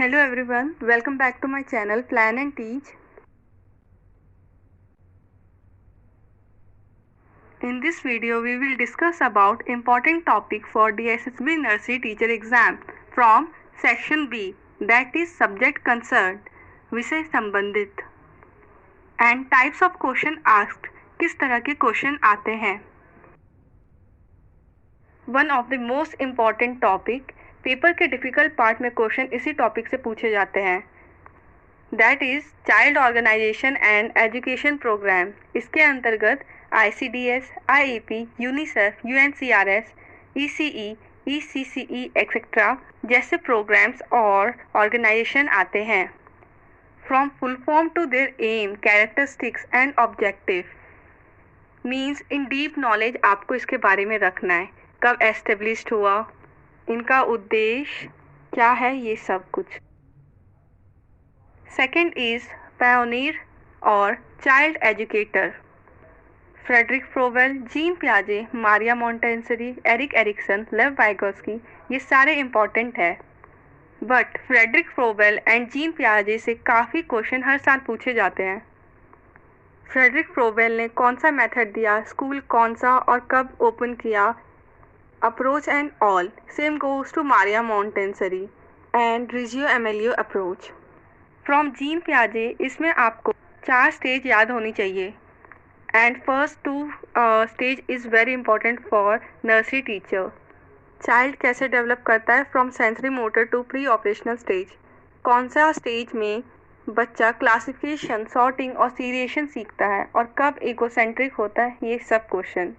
Hello everyone, welcome back to my channel Plan and Teach. In this video we will discuss about important topic for DSSB Nursery Teacher Exam from Section B, that is Subject Concerned, विषय संबंधित, and types of question asked, किस तरह के question आते हैं. One of the most important topic, paper के difficult part में question इसी टॉपिक से पूछे जाते हैं, that is child organisation and education programme. इसके अंतर्गत ICDS, IEP, UNICEF, UNCRS, ECE, ECCE etcetera जैसे प्रोग्राम्स और ऑर्गेनाइजेशन आते हैं. From full form to their aim, characteristics and objective means in deep knowledge आपको इसके बारे में रखना है. कब एस्टेब्लिश्ड हुआ, इनका उद्देश्य क्या है, ये सब कुछ. सेकंड इज पायोनियर और child educator. Frederick Froebel, Jean पियाजे, Maria Montessori, Erik Erikson, Lev Vygotsky, ये सारे इम्पॉर्टेंट है. But Frederick Froebel and Jean पियाजे से काफ़ी क्वेश्चन हर साल पूछे जाते हैं. फ्रेडरिक फ्रोवेल ने कौन सा मेथड दिया, स्कूल कौन सा और कब ओपन किया, approach and all. Same goes to Maria Montessori and Reggio Emilia approach. From Jean Piaget, इसमें आपको 4 स्टेज याद होनी चाहिए. And first 2 stage is very important for nursery teacher. Child कैसे डेवलप करता है from sensory motor to pre-operational stage. कौन सा स्टेज में बच्चा क्लासिफिकेशन, सॉर्टिंग और सीरिएशन सीखता है और कब इगोसेंट्रिक होता है, ये सब क्वेश्चन.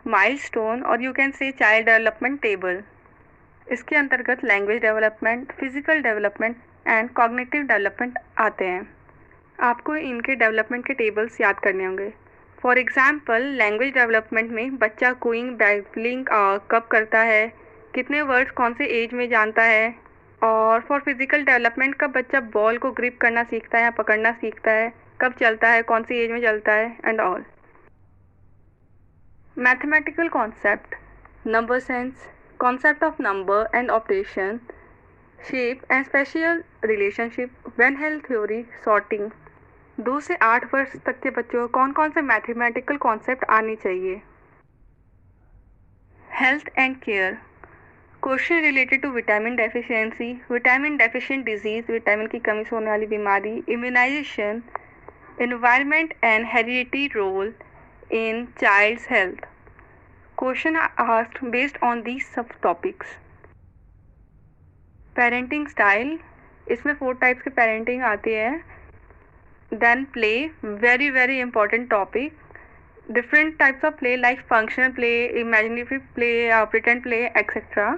माइलस्टोन और you can say child development table. इसके अंतर्गत language development, physical development and cognitive development आते हैं. आपको इनके डेवलपमेंट के टेबल्स याद करने होंगे. फॉर एग्जांपल लैंग्वेज डेवलपमेंट में बच्चा गोइंग, बैबलिंग कब करता है, कितने वर्ड्स कौन से एज में जानता है. और फॉर फिजिकल डेवलपमेंट कब बच्चा बॉल को ग्रिप करना सीखता है या पकड़ना सीखता है, कब चलता है, कौन सी एज में चलता है and all. Mathematical concept, number sense, concept of number and operation, shape and spatial relationship, Van-Hel theory, sorting. 2 से 8 वर्ष तक के बच्चों को कौन कौन से मैथमेटिकल कॉन्सेप्ट आनी चाहिए. Health and care, question related to vitamin deficiency, vitamin deficient disease, vitamin की कमी से होने वाली बीमारी, immunisation, environment and heredity role in child's health. Question asked based on these subtopics. Parenting style, इसमें 4 टाइप्स की पेरेंटिंग आती है. Then play, very very important topic. Different types of play like functional play, imaginative play, pretend play, etc.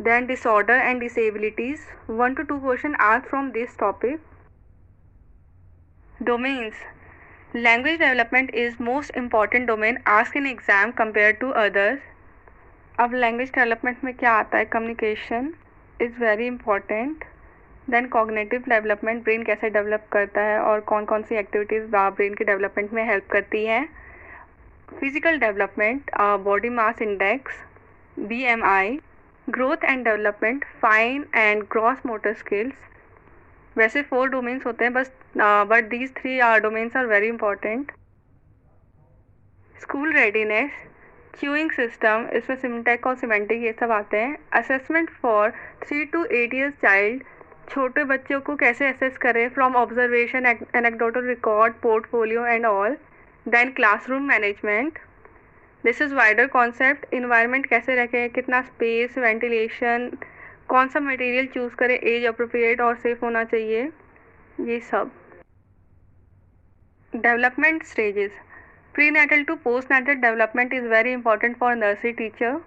Then disorder and disabilities, 1 to 2 question asked from this topic. Domains, language development is most important domain ask in exam compare to others. अब language development में क्या आता है, communication is very important. Then cognitive development, brain कैसे develop करता है और कौन कौन सी एक्टिविटीज़ ब्रेन के डेवलपमेंट में हेल्प करती हैं. Physical development, body mass index, BMI, growth and development, fine and gross motor skills. वैसे 4 डोमेन्स होते हैं बस, but these 3 domains are very important. School readiness, cueing system, इसमें सिमेंटेक और सिमेंटिक ये सब आते हैं. Assessment for 3 to 8 years child, छोटे बच्चों को कैसे असेस करें from observation, anecdotal record, portfolio and all. Then classroom management, this is wider concept. Environment कैसे रखें, कितना स्पेस, वेंटिलेशन, कौन सा मटेरियल चूज़ करें, एज अप्रोप्रिएट और सेफ होना चाहिए, ये सब. Development stages, prenatal to postnatal development is very important for nursery teacher.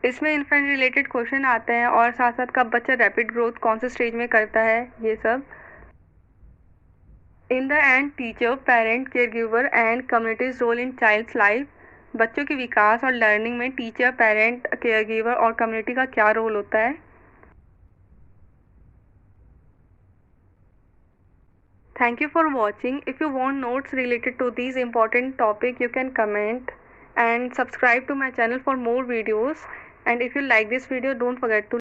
इसमें इन्फेंट रिलेटेड क्वेश्चन आते हैं और साथ साथ कब बच्चा रैपिड ग्रोथ कौन से स्टेज में करता है, ये सब. In the end teacher, parent, caregiver and community's role in child's life. बच्चों के विकास और लर्निंग में टीचर, पेरेंट, केयर गिवर और कम्युनिटी का क्या रोल होता है. Thank you for watching. If you want notes related to these important topic, you can comment and subscribe to my channel for more videos. And if you like this video, don't forget to